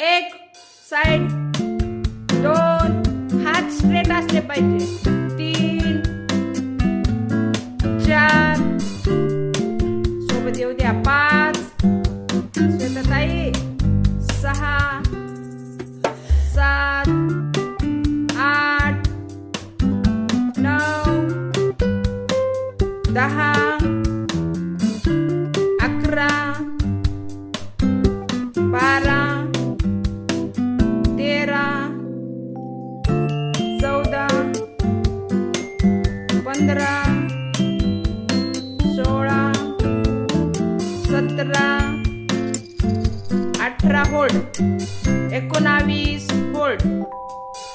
एक साइड, दोन हात स्ट्रेट असले पाहिजे, तीन, चार, सोबत येऊ द्या, पाच, श्वेताताई, सहा, सात, आठ, नऊ, 10, 11, 12, 13, 14, 15, 16, 17, 18, होल्ड, 19, होल्ड,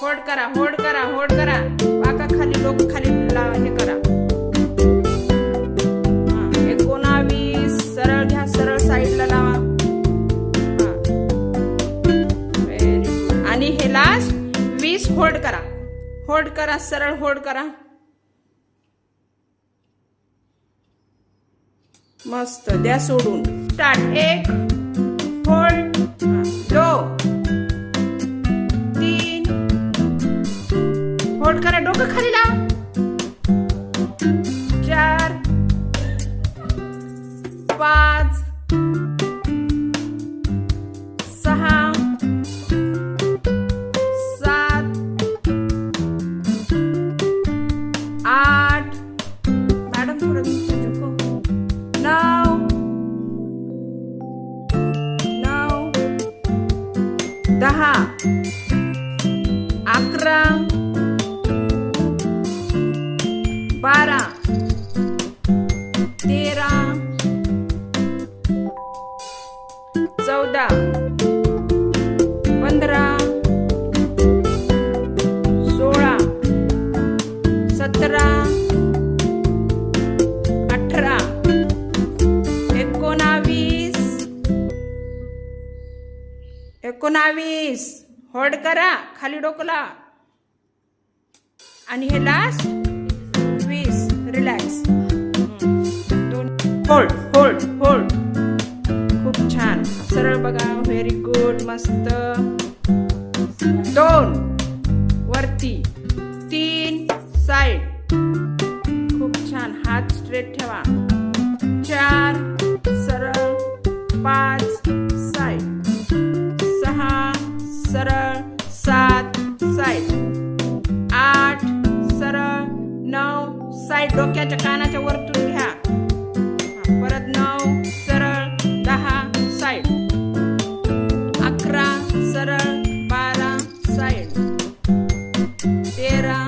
होल्ड करा, होल्ड करा, होल्ड करा, वाका खाली, डोकं खाली हे करा, 19, सरळ घ्या, सरळ साईडला लावा, व्हेरी गुड. आणि हे लास्ट 20 होल्ड करा, होल्ड करा, सरळ होल्ड करा, मस्त, द्या सोडून, स्टार्ट, 1, होल्ड, 2, 3, होल्ड करा, डोकं खाली लावा, 4, 5, 6, 7, 8, मॅडम थोडं झुको, 9, 10, 11, 12, 13, 14, 15, 16, 17, 18, 19, होल्ड करा, खाली डोकला, आणि हे last 20, relax, hold, hold, hold, खूप छान, सरळ बघा, व्हेरी गुड, मस्त, 2 वरती, 3 साइड, खूप छान, हात स्ट्रेट ठेवा, 4 सरळ, 5 साइड, 6 सरळ, 7 साइड, 8 सरळ, 9 साइड, डोक्याच्या कानाच्या वरतून घ्या, परत 9 सरळ, 10 साइड, 11 सरळ, 12 साइड, 13,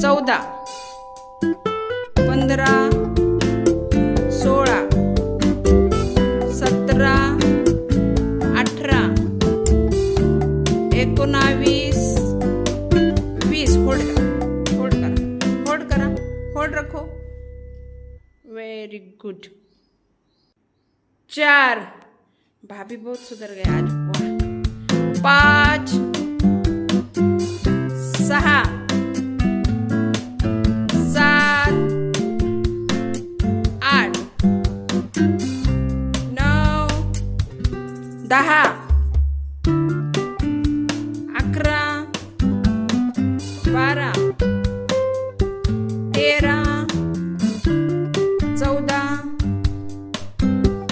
14, 15, 16, 17, 18, 19, 20, होल्ड करा, होल्ड करा, होल्ड करा, होल्ड रखो, वेरी गुड, 4, भाभी बहुत सुधर गए आज, 5, 6, 7, 8, 9, 10, 11, 12, 13, 14,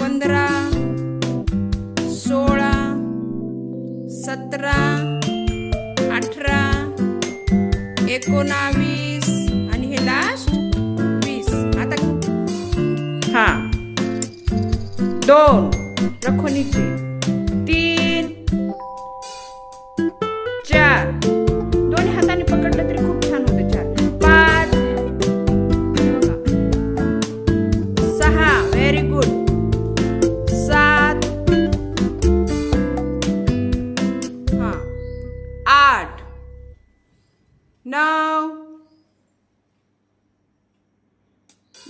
15, 16, 17, 18, 19, आणि हे लास्ट 20. आता हा 2 रखो नीचे, 3, 4, दोन्ही हाताने पकडलं तरी खूप छान होतं, 4, 5, 6, व्हेरी गुड, 7, 8, 9,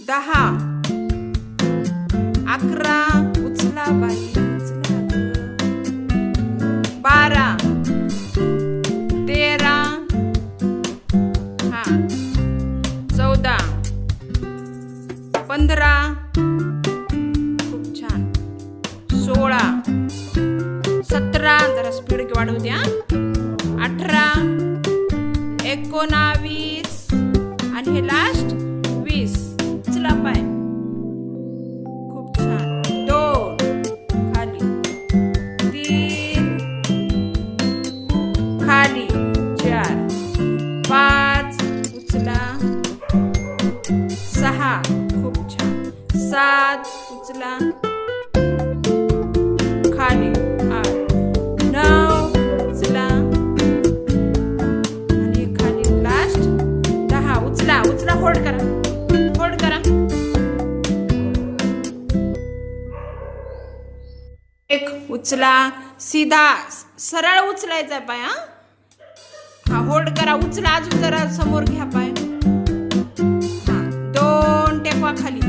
10, 11, उचला बाई, उचला, 12, 13, 14, 15, खूप छान, 16, 17, 18 जरा स्पीड वाढवू द्या 18 19 आणि हे लास्ट 20 उचला पाय खूप छान 2 खाली 3 खाली 4 5 उचला 6 खूप छान 7 उचला खाली 8 9 उचला आणि खाली लास्ट 10 उचला उचला होल्ड करा 1 उचला सीधा सरळ उचलायचा पाय हा होल्ड करा उचला अजून जरा समोर घ्या पाय हा 2 टेकवा खाली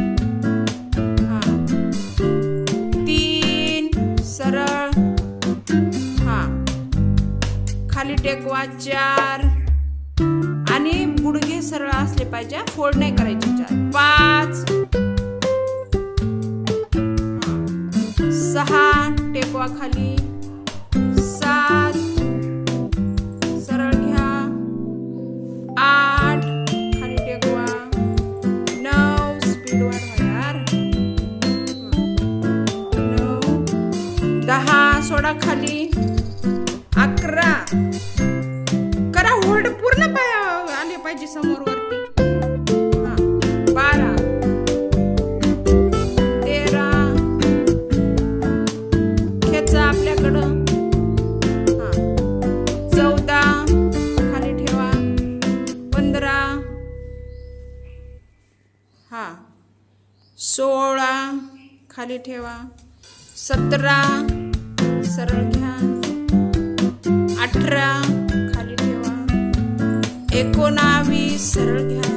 हा 3 सरळ हा खाली टेकवा 4 आणि गुडघे सरळ असले पाहिजे फोल्ड नाही करायचे 4 5 6 टेकवा खाली 7 सरळ घ्या 8 खाली टेकवा 9 स्पीड वाढवा यार 9 10 सोडा खाली 11 करा होल्ड पूर्ण पाय आले पाहिजे समोर वरती 12 13 खेचा आपल्याकडं 14 खाली ठेवा 15 16 खाली ठेवा 17 सरळ घ्या 18 खाली ठेवा 19 सरळ घ्या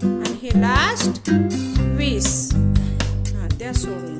आणि हे लास्ट 20 द्या सोडून